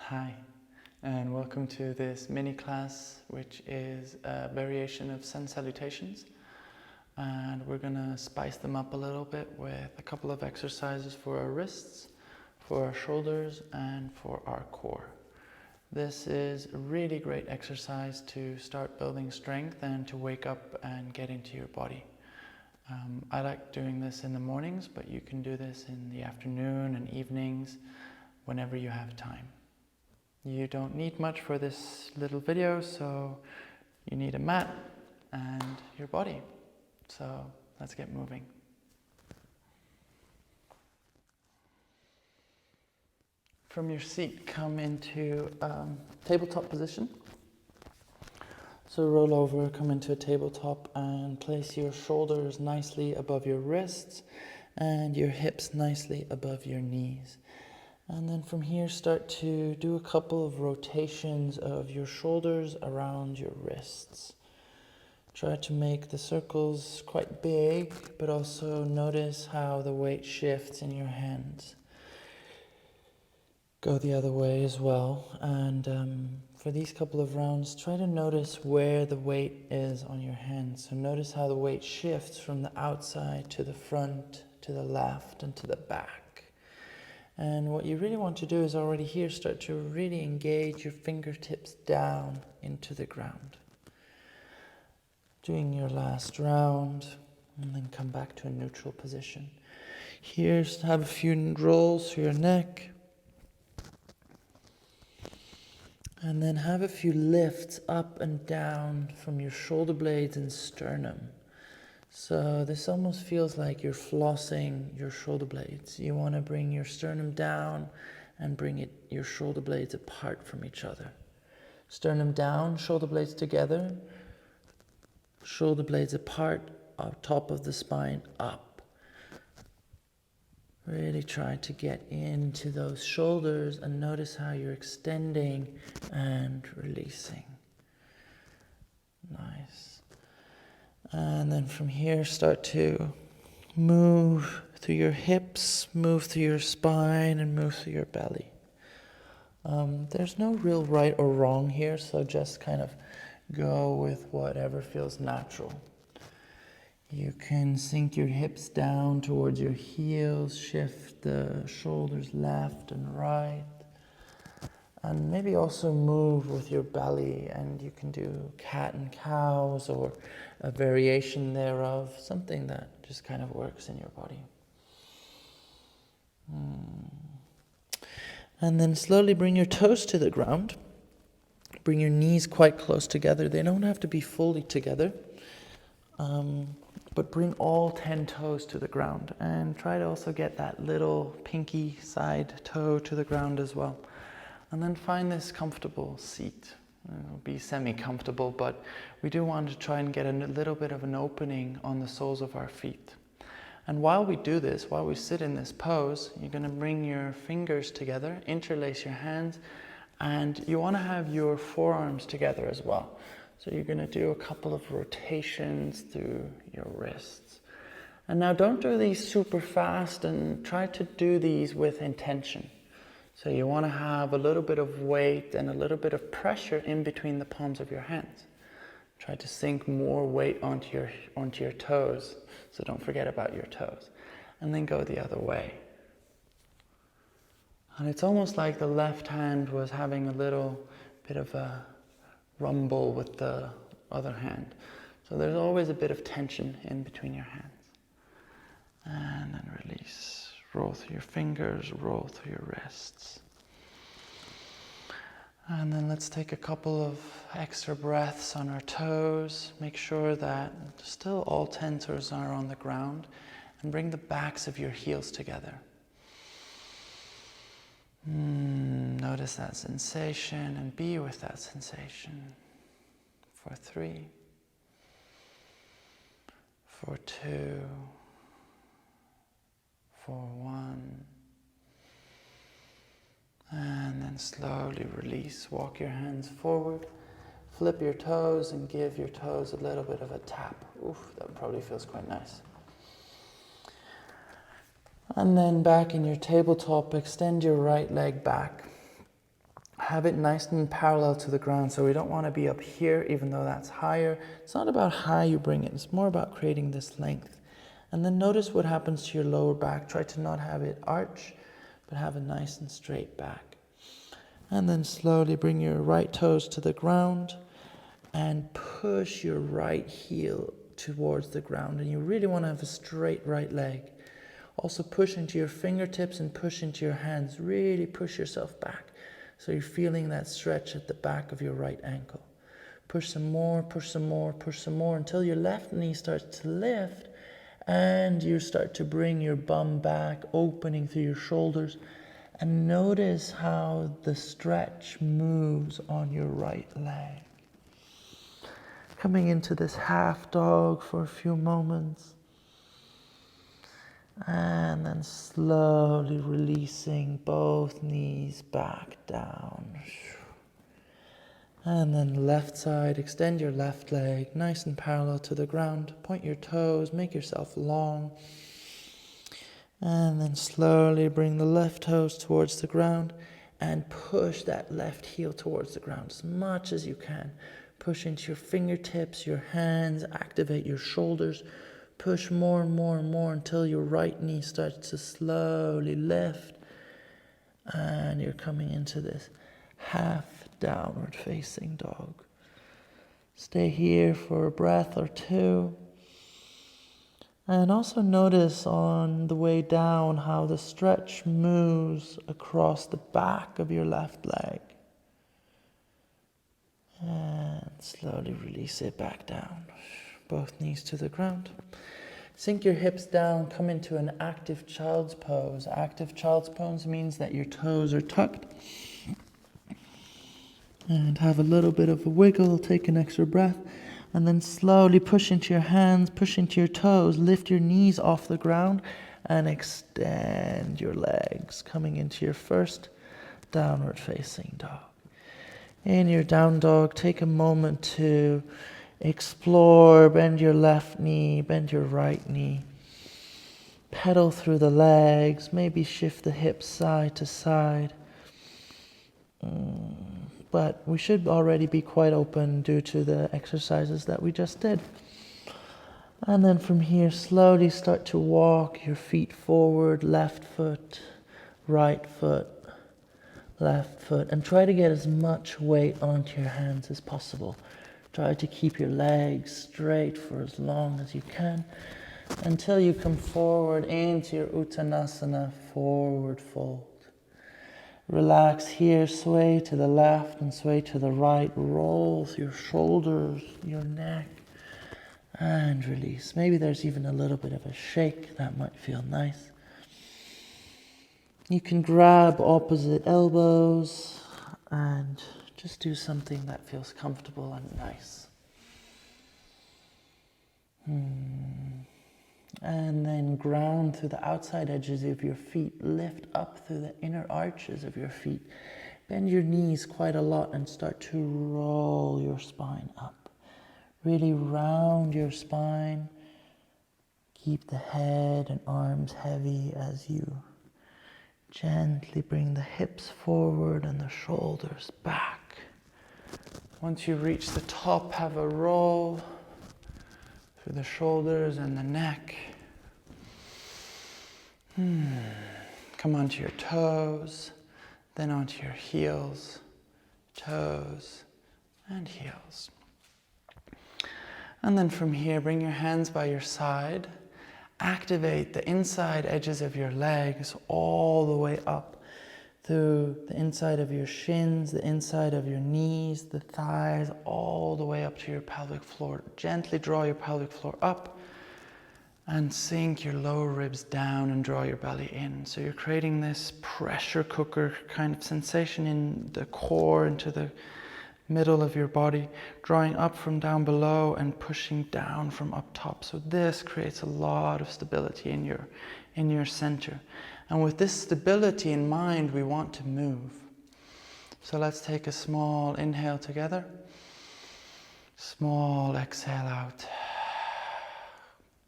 Hi, and welcome to this mini class, which is a variation of sun salutations. And we're gonna spice them up a little bit with a couple of exercises for our wrists, for our shoulders, and for our core. This is a really great exercise to start building strength and to wake up and get into your body. I like doing this in the mornings, but you can do this in the afternoon and evenings, whenever you have time. You don't need much for this little video, so you need a mat and your body. So let's get moving. From your seat, come into tabletop position. So roll over, come into a tabletop and place your shoulders nicely above your wrists and your hips nicely above your knees. And then from here, start to do a couple of rotations of your shoulders around your wrists. Try to make the circles quite big, but also notice how the weight shifts in your hands. Go the other way as well. And for these couple of rounds, try to notice where the weight is on your hands. So notice how the weight shifts from the outside to the front, to the left, and to the back. And what you really want to do is already here start to really engage your fingertips down into the ground. Doing your last round, and then come back to a neutral position. Here, have a few rolls through your neck. And then have a few lifts up and down from your shoulder blades and sternum. So this almost feels like you're flossing your shoulder blades. You want to bring your sternum down and bring your shoulder blades apart from each other. Sternum down, shoulder blades together. Shoulder blades apart, top of the spine up. Really try to get into those shoulders and notice how you're extending and releasing. Nice. And then from here, start to move through your hips, move through your spine, and move through your belly. There's no real right or wrong here, so just kind of go with whatever feels natural. You can sink your hips down towards your heels, shift the shoulders left and right, and maybe also move with your belly, and you can do cat and cows or a variation thereof, something that just kind of works in your body. And then slowly bring your toes to the ground. Bring your knees quite close together. They don't have to be fully together. But bring all 10 toes to the ground and try to also get that little pinky side toe to the ground as well. And then find this comfortable seat. It'll be semi-comfortable, but we do want to try and get a little bit of an opening on the soles of our feet. And while we do this, while we sit in this pose, you're going to bring your fingers together, interlace your hands, and you want to have your forearms together as well. So you're going to do a couple of rotations through your wrists. And now don't do these super fast, and try to do these with intention. So you want to have a little bit of weight and a little bit of pressure in between the palms of your hands. Try to sink more weight onto your toes. So don't forget about your toes. And then go the other way. And it's almost like the left hand was having a little bit of a rumble with the other hand. So there's always a bit of tension in between your hands. And then release. Roll through your fingers, roll through your wrists. And then let's take a couple of extra breaths on our toes. Make sure that still all 10 toes are on the ground. And bring the backs of your heels together. Notice that sensation and be with that sensation. For 3, for 2, for 1, and then slowly release. Walk your hands forward, flip your toes and give your toes a little bit of a tap. Oof, that probably feels quite nice. And then back in your tabletop, extend your right leg back. have it nice and parallel to the ground. So we don't want to be up here, even though that's higher. It's not about how you bring it. It's more about creating this length. And then notice what happens to your lower back. Try to not have it arch, but have a nice and straight back. And then slowly bring your right toes to the ground and push your right heel towards the ground. And you really want to have a straight right leg. Also push into your fingertips and push into your hands. Really push yourself back. So you're feeling that stretch at the back of your right ankle. Push some more, push some more, push some more until your left knee starts to lift and you start to bring your bum back, opening through your shoulders. And notice how the stretch moves on your right leg. Coming into this half dog for a few moments. And then slowly releasing both knees back down. And then left side, extend your left leg nice and parallel to the ground. Point your toes, make yourself long. And then slowly bring the left toes towards the ground and push that left heel towards the ground as much as you can. Push into your fingertips, your hands, activate your shoulders. Push more and more and more until your right knee starts to slowly lift. And you're coming into this half downward facing dog. Stay here for a breath or two. And also notice on the way down how the stretch moves across the back of your left leg. And slowly release it back down. Both knees to the ground. Sink your hips down, come into an active child's pose. Active child's pose means that your toes are tucked. And have a little bit of a wiggle, take an extra breath. And then slowly push into your hands, push into your toes, lift your knees off the ground and extend your legs, coming into your first downward facing dog. In your down dog, take a moment to explore, bend your left knee, bend your right knee. Pedal through the legs, maybe shift the hips side to side. But we should already be quite open due to the exercises that we just did. And then from here, slowly start to walk your feet forward, left foot, right foot, left foot. And try to get as much weight onto your hands as possible. Try to keep your legs straight for as long as you can until you come forward into your Uttanasana, forward fold. Relax here, sway to the left and sway to the right. Roll through your shoulders, your neck, and release. Maybe there's even a little bit of a shake. That might feel nice. You can grab opposite elbows and just do something that feels comfortable and nice. And then ground through the outside edges of your feet. Lift up through the inner arches of your feet. Bend your knees quite a lot and start to roll your spine up. Really round your spine. Keep the head and arms heavy as you gently bring the hips forward and the shoulders back. Once you reach the top, have a roll through the shoulders and the neck. Come onto your toes, then onto your heels, toes, and heels. And then from here, bring your hands by your side. Activate the inside edges of your legs all the way up through the inside of your shins, the inside of your knees, the thighs, all the way up to your pelvic floor. Gently draw your pelvic floor up and sink your lower ribs down and draw your belly in. So you're creating this pressure cooker kind of sensation in the core into the middle of your body, drawing up from down below and pushing down from up top. So this creates a lot of stability in your center. And with this stability in mind, we want to move. So let's take a small inhale together. Small exhale out.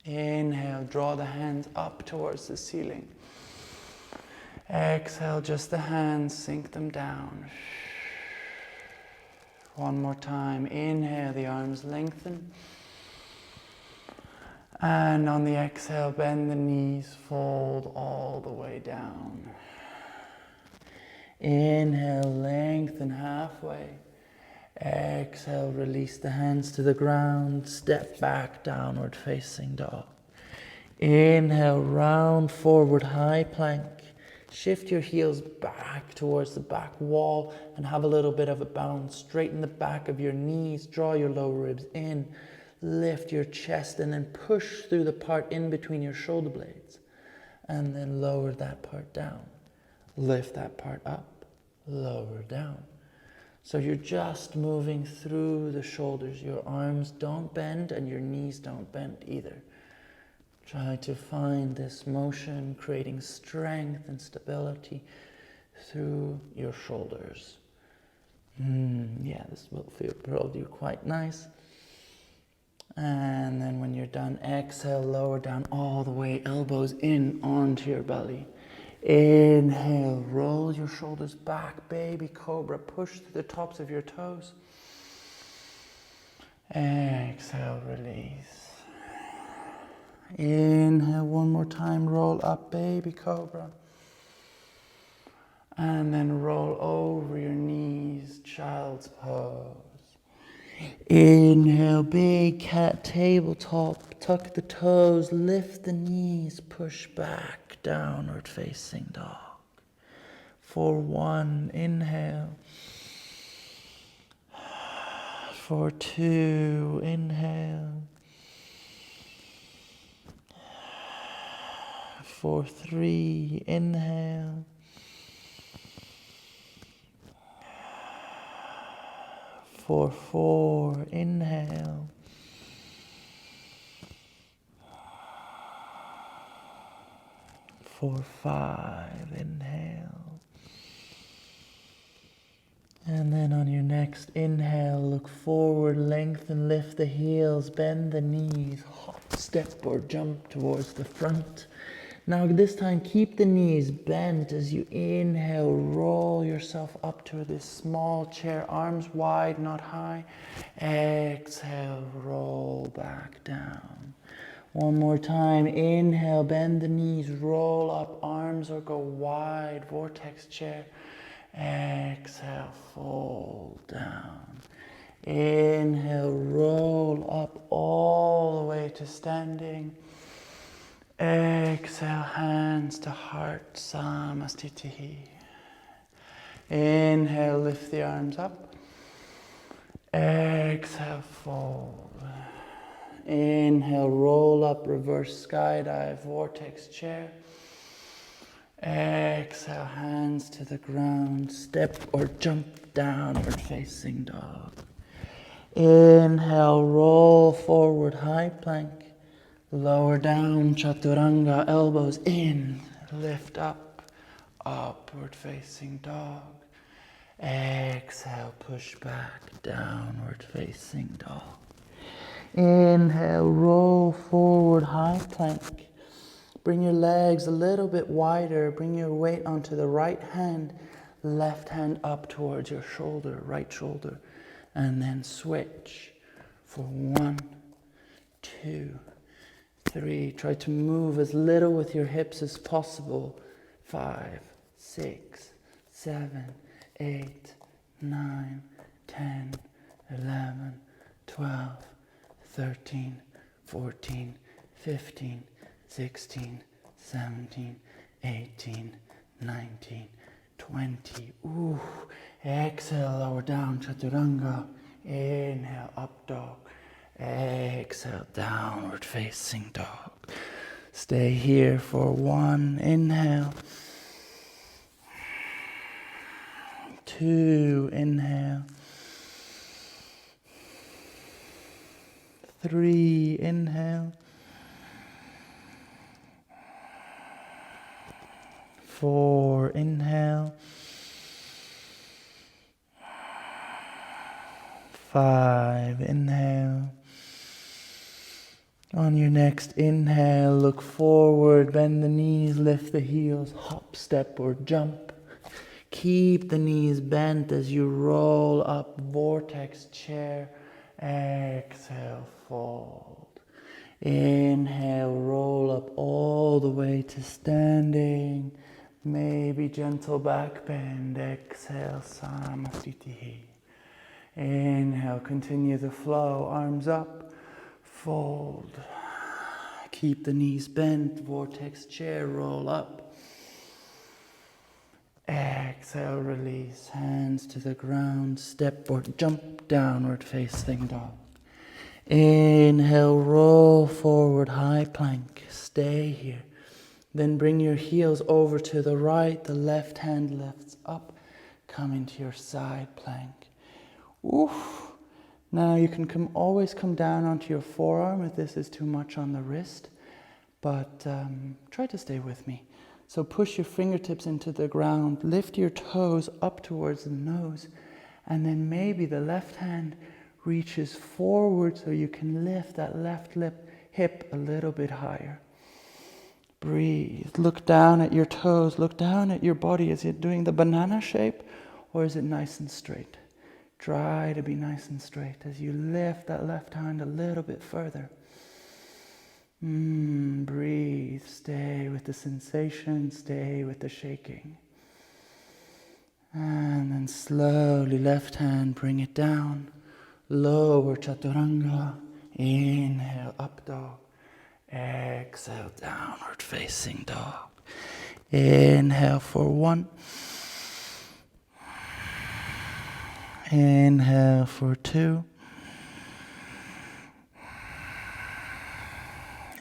Inhale, draw the hands up towards the ceiling. Exhale, just the hands, sink them down. One more time. Inhale, the arms lengthen. And on the exhale, bend the knees, fold all the way down. Inhale, lengthen halfway. Exhale, release the hands to the ground, step back, downward facing dog. Inhale, round forward, high plank. Shift your heels back towards the back wall and have a little bit of a bounce. Straighten the back of your knees, draw your lower ribs in, lift your chest and then push through the part in between your shoulder blades. And then lower that part down. Lift that part up, lower down. So you're just moving through the shoulders. Your arms don't bend and your knees don't bend either. Try to find this motion, creating strength and stability through your shoulders. Yeah, this will feel probably quite nice. And then when you're done, exhale, lower down all the way, elbows in onto your belly. Inhale, roll your shoulders back, baby cobra, push through the tops of your toes. Exhale, release. Inhale, one more time, roll up, baby cobra. And then roll over your knees, child's pose. Inhale, big cat tabletop, tuck the toes, lift the knees, push back, downward facing dog. For one, inhale. For two, inhale. For three, inhale. For four, inhale. For five, inhale. And then on your next inhale, look forward, lengthen, lift the heels, bend the knees, hop, step or jump towards the front. Now this time, keep the knees bent as you inhale, roll yourself up to this small chair, arms wide, not high. Exhale, roll back down. One more time, inhale, bend the knees, roll up, arms or go wide, vortex chair. Exhale, fold down. Inhale, roll up all the way to standing. Exhale, hands to heart, samastitihi. Inhale, lift the arms up. Exhale, fold. Inhale, roll up, reverse skydive, vortex chair. Exhale, hands to the ground, step or jump downward facing dog. Inhale, roll forward, high plank. Lower down, chaturanga, elbows in, lift up, upward facing dog. Exhale, push back, downward facing dog. Inhale, roll forward, high plank. Bring your legs a little bit wider, bring your weight onto the right hand, left hand up towards your shoulder, right shoulder, and then switch for 1, 2, 3. Try to move as little with your hips as possible. 5, 6, 7, 8, 9, 10, 11, 12, 13, 14, 15, 16, 17, 18, 19, 20. Ooh. Exhale, lower down, chaturanga. Inhale, up dog. Exhale, downward facing dog. Stay here for 1, inhale. 2, inhale. 3, inhale. 4, inhale. 5, inhale. On your next inhale, look forward, bend the knees, lift the heels, hop, step or jump. Keep the knees bent as you roll up, vortex chair. Exhale, fold. Inhale, roll up all the way to standing. Maybe gentle back bend. Exhale, Samasthiti. Inhale, continue the flow. Arms up, fold. Keep the knees bent. Vortex chair, roll up. Exhale, release. Hands to the ground. Step or jump downward facing dog. Inhale, roll forward, high plank. Stay here. Then bring your heels over to the right. The left hand lifts up. Come into your side plank. Oof. Now you can always come down onto your forearm if this is too much on the wrist. But try to stay with me. So push your fingertips into the ground. Lift your toes up towards the nose. And then maybe the left hand reaches forward so you can lift that left hip a little bit higher. Breathe. Look down at your toes. Look down at your body. Is it doing the banana shape or is it nice and straight? Try to be nice and straight as you lift that left hand a little bit further. Breathe. Stay with the sensation. Stay with the shaking. And then slowly left hand, bring it down. Lower chaturanga. Inhale, up dog. Exhale, downward facing dog. Inhale for 1. Inhale for 2.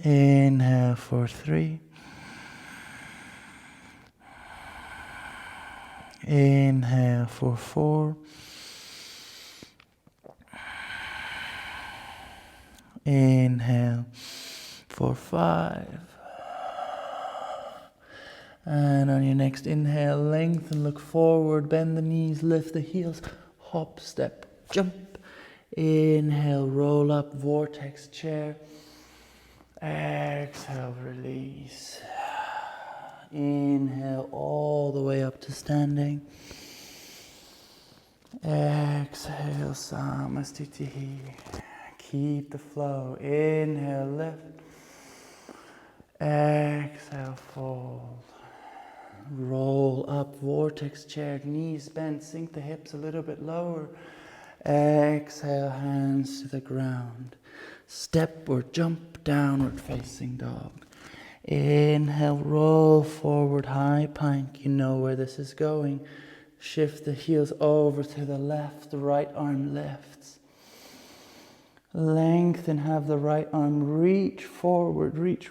Inhale for 3. Inhale for 4. Inhale for 5. And on your next inhale, lengthen, look forward, bend the knees, lift the heels, hop, step, jump. Inhale, roll up, vortex chair. Exhale, release. Inhale all the way up to standing. Exhale, Samasthiti. Keep the flow. Inhale, lift. Exhale, fold. Roll up, vortex chair, knees bent, sink the hips a little bit lower. Exhale, hands to the ground. Step or jump, downward facing dog. Inhale, roll forward, high plank. You know where this is going. Shift the heels over to the left, the right arm lifts. Lengthen, have the right arm reach forward, reach.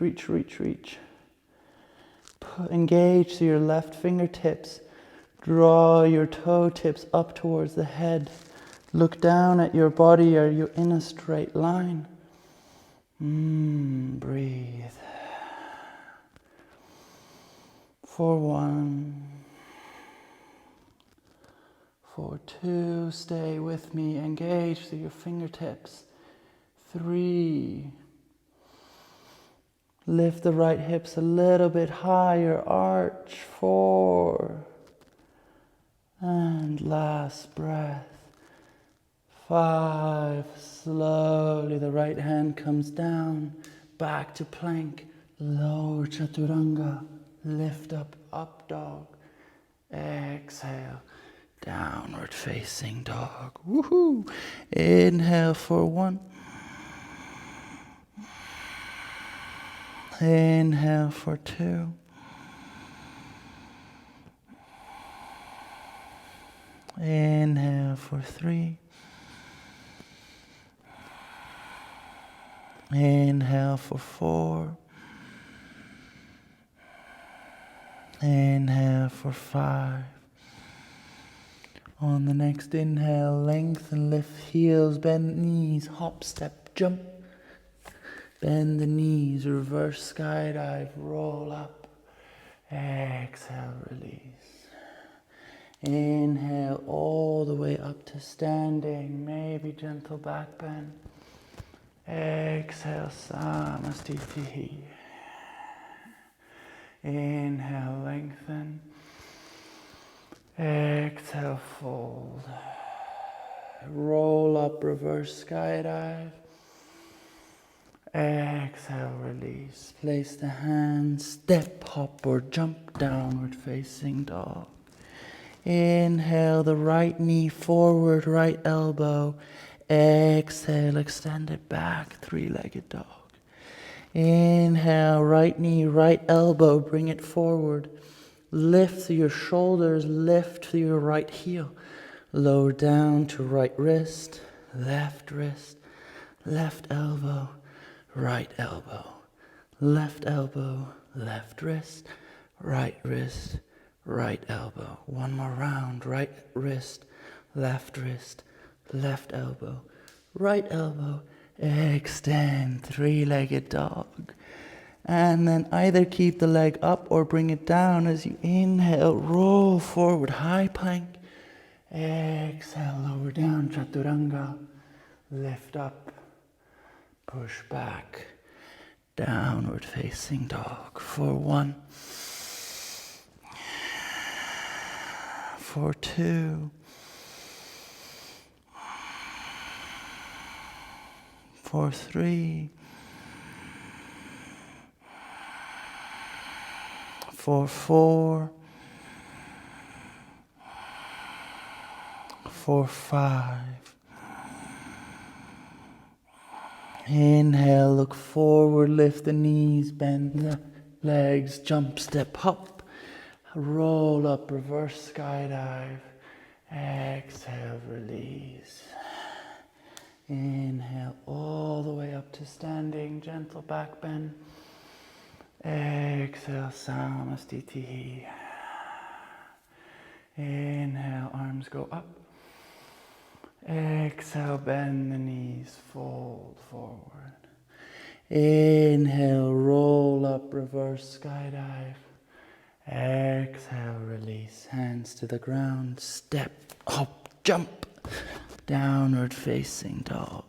Engage to your left fingertips. Draw your toe tips up towards the head. Look down at your body. Are you in a straight line? Breathe. For 1. For 2. Stay with me. Engage to your fingertips. 3. Lift the right hips a little bit higher. Arch. 4. And last breath. 5. Slowly the right hand comes down. Back to plank. Lower chaturanga. Lift up, up dog. Exhale. Downward facing dog. Woohoo! Inhale for 1. Inhale for 2. Inhale for 3. Inhale for 4. Inhale for 5. On the next inhale, lengthen, lift heels, bend knees, hop, step, jump. Bend the knees, reverse skydive, roll up. Exhale, release. Inhale all the way up to standing, maybe gentle back bend. Exhale, Samasthiti. Inhale, lengthen. reverse skydive. Exhale, release. Place the hands, step, hop or jump, downward facing dog. Inhale, the right knee forward, right elbow. Exhale, extend it back, three-legged dog. Inhale, right knee, right elbow, bring it forward. Lift through your shoulders, lift through your right heel. Lower down to right wrist, left elbow, right elbow. Left elbow, left wrist, right elbow. One more round, right wrist, left elbow, right elbow. Extend, three-legged dog. And then either keep the leg up or bring it down as you inhale, roll forward, high plank. Exhale, lower down, chaturanga. Lift up, push back, downward facing dog. For 1, for 2, for 3, for 4, for 5. Inhale, look forward, lift the knees, bend the legs, jump, step, hop, roll up, reverse skydive. Exhale, release. Inhale, all the way up to standing, gentle back bend. Exhale, samastiti. Inhale, arms go up. Exhale, bend the knees, fold forward. Inhale, roll up, reverse skydive. Exhale, release, hands to the ground, step, hop, jump, downward facing dog.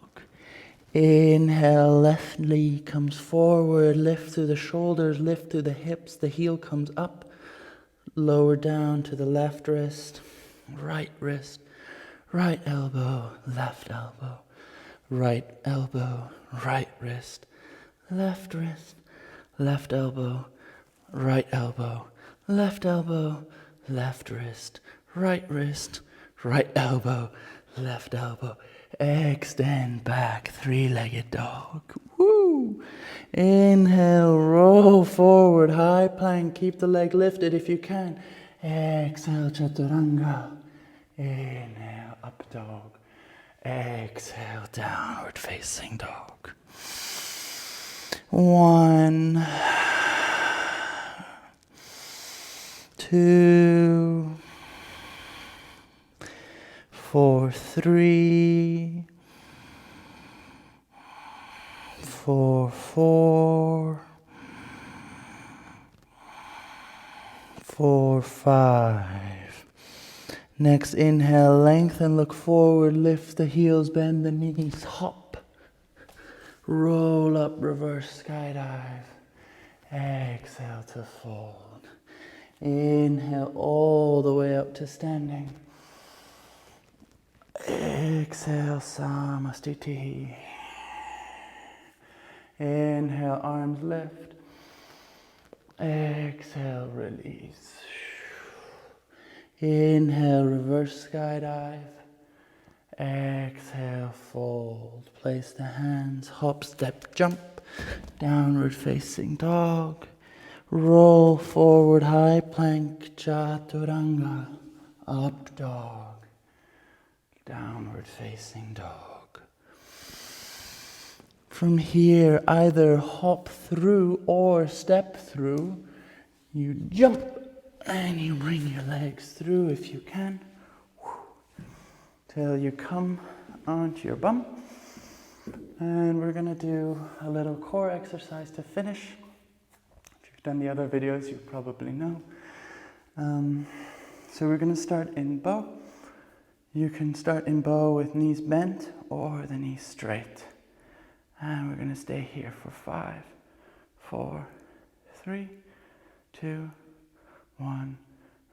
Inhale, left knee comes forward, lift through the shoulders, lift through the hips, the heel comes up, lower down to the left wrist, right elbow, left elbow, right wrist, left elbow, right elbow, left elbow, left wrist, right elbow, left elbow. Extend back, three-legged dog. Woo! Inhale, roll forward, high plank. Keep the leg lifted if you can. Exhale, chaturanga. Inhale, up dog. Exhale, downward facing dog. 1, 2, for 3, for 4, for 5. Next inhale, lengthen, look forward, lift the heels, bend the knees, hop, roll up, reverse skydive. Exhale to fold. Inhale all the way up to standing. Exhale, samastiti. Inhale, arms lift. Exhale, release. Inhale, reverse skydive. Exhale, fold. Place the hands, hop, step, jump. Downward facing dog. Roll forward, high plank, chaturanga. Up dog. Downward facing dog. From here, either hop through or step through. You jump and you bring your legs through if you can. Till you come onto your bum. And we're going to do a little core exercise to finish. If you've done the other videos, you probably know. So we're going to start in bow. You can start in bow with knees bent or the knees straight. And we're going to stay here for 5, 4, 3, 2, 1.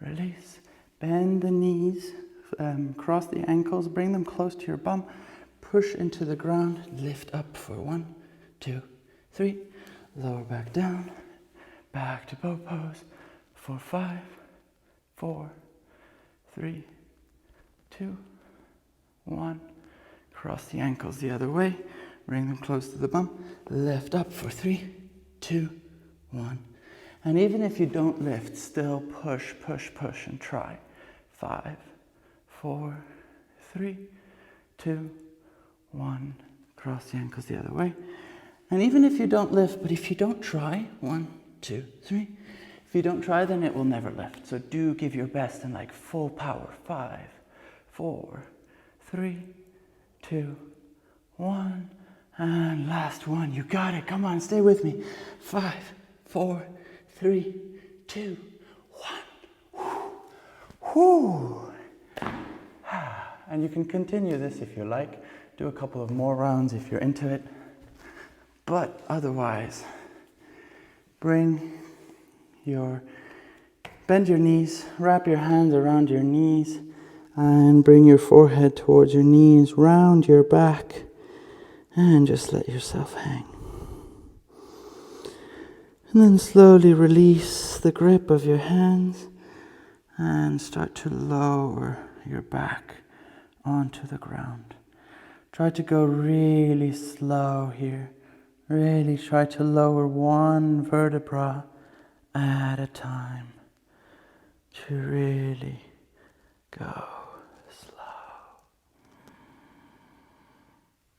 Release. Bend the knees, cross the ankles, bring them close to your bum. push into the ground, lift up for 1, 2, 3, lower back down, back to bow pose for 5, 4, 3, 2, 1. Cross the ankles the other way, bring them close to the bum, lift up for 3, 2, 1. And even if you don't lift, still push, push, push and try. 5, 4, 3, 2, 1. Cross the ankles the other way. And even if you don't lift, but if you don't try, 1, 2, 3. If you don't try, then it will never lift. So do give your best in like full power. 5, 4, 3, 2, 1. And last one. You got it. Come on, stay with me. 5, 4, 3, 2, 1. Whew. And you can continue this if you like. Do a couple of more rounds if you're into it. But otherwise, bend your knees, wrap your hands around your knees, and bring your forehead towards your knees, round your back, and just let yourself hang. And then slowly release the grip of your hands and start to lower your back onto the ground. Try to go really slow here. Really try to lower one vertebra at a time. To really go slow.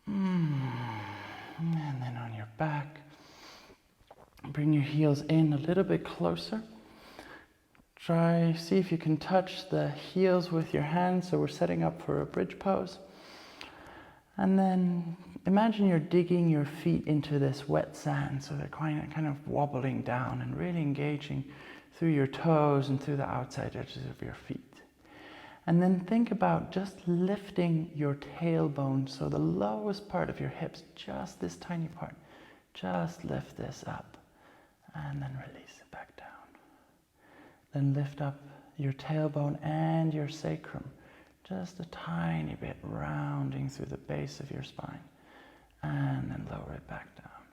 And then on your back, bring your heels in a little bit closer. See if you can touch the heels with your hands, so we're setting up for a bridge pose. And then imagine you're digging your feet into this wet sand, so they're kind of wobbling down and really engaging through your toes and through the outside edges of your feet. And then think about just lifting your tailbone, so the lowest part of your hips, just this tiny part, just lift this up and then release it back down. Then lift up your tailbone and your sacrum, just a tiny bit, rounding through the base of your spine, and then lower it back down.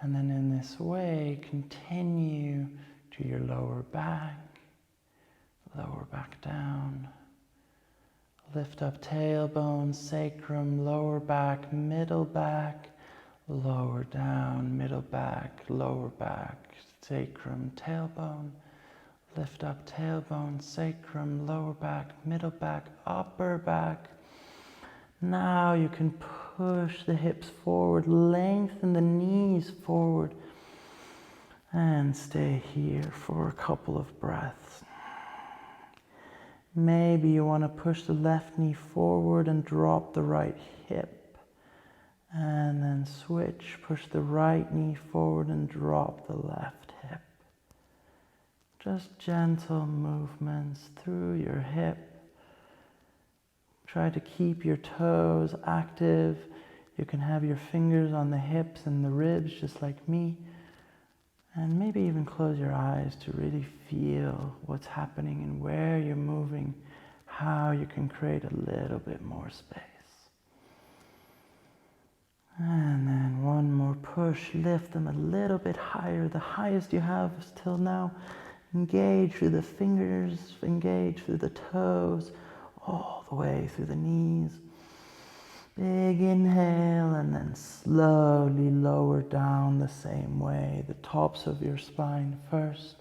And then in this way, continue to your lower back down, lift up tailbone, sacrum, lower back, lower down, middle back, lower back, sacrum, tailbone, lift up tailbone, sacrum, lower back, middle back, upper back. Now you can push the hips forward, lengthen the knees forward, and stay here for a couple of breaths. Maybe you want to push the left knee forward and drop the right hip. And then switch, push the right knee forward and drop the left hip. Just gentle movements through your hip. Try to keep your toes active. You can have your fingers on the hips and the ribs, just like me. And maybe even close your eyes to really feel what's happening and where you're moving, how you can create a little bit more space. And then one more push, lift them a little bit higher, the highest you have till now. Engage through the fingers, engage through the toes, all the way through the knees. Big inhale, and then slowly lower down the same way. The tops of your spine first,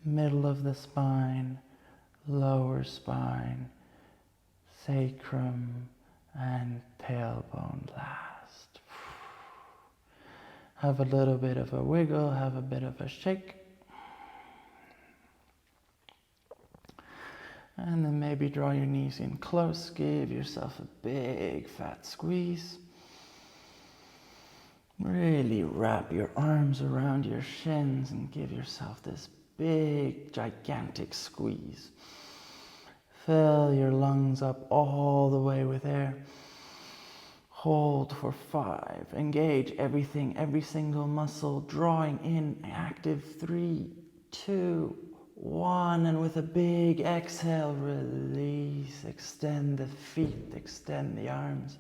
middle of the spine, lower spine, sacrum, and tailbone last. Have a little bit of a wiggle, have a bit of a shake. And then maybe draw your knees in close, give yourself a big fat squeeze. Really wrap your arms around your shins and give yourself this big, gigantic squeeze. Fill your lungs up all the way with air. Hold for 5. Engage everything, every single muscle, drawing in active 3, 2, 1, and with a big exhale, release, extend the feet, extend the arms.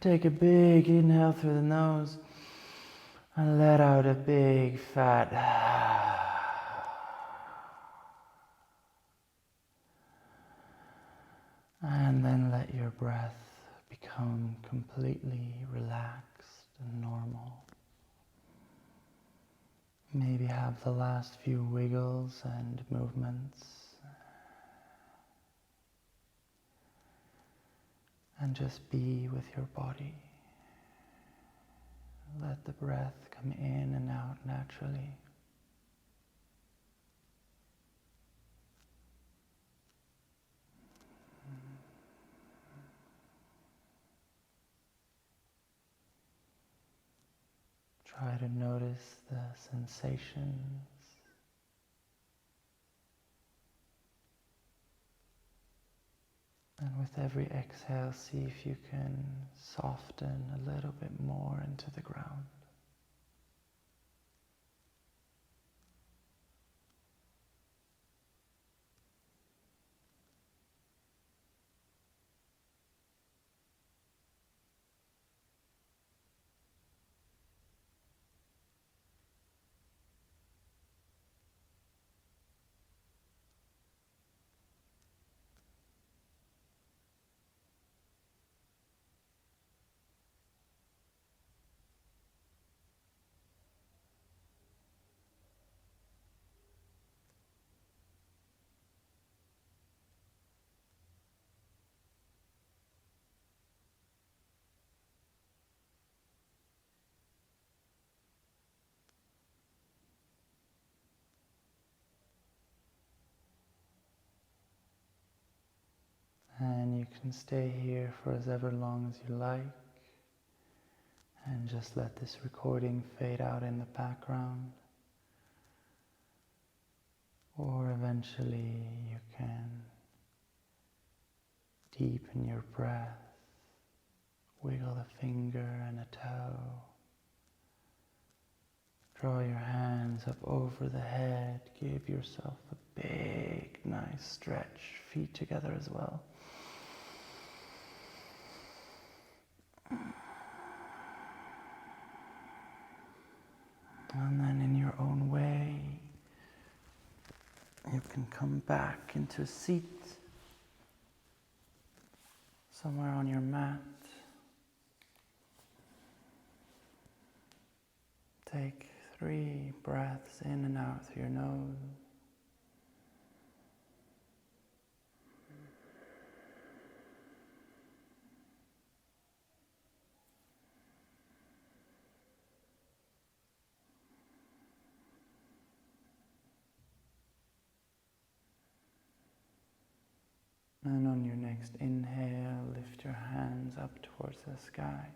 Take a big inhale through the nose and let out a big fat. And then let your breath become completely relaxed and normal. Maybe have the last few wiggles and movements. And just be with your body. Let the breath come in and out naturally. Try to notice the sensations. And with every exhale, see if you can soften a little bit more into the ground. And you can stay here for as ever long as you like. And just let this recording fade out in the background. Or eventually you can deepen your breath, wiggle a finger and a toe. Draw your hands up over the head, give yourself a big, nice stretch, feet together as well. And then in your own way, you can come back into a seat somewhere on your mat. Take 3 breaths in and out through your nose. And on your next inhale, lift your hands up towards the sky.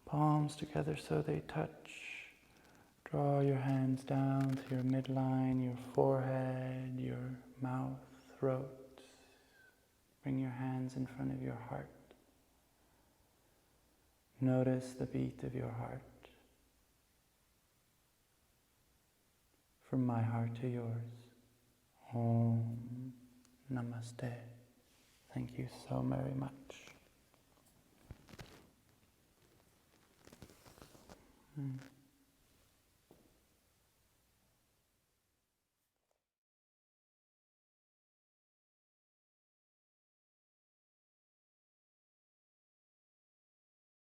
Palms together so they touch. Draw your hands down to your midline, your forehead, your mouth, throat. Bring your hands in front of your heart. Notice the beat of your heart. From my heart to yours. Om Namaste. Thank you so very much.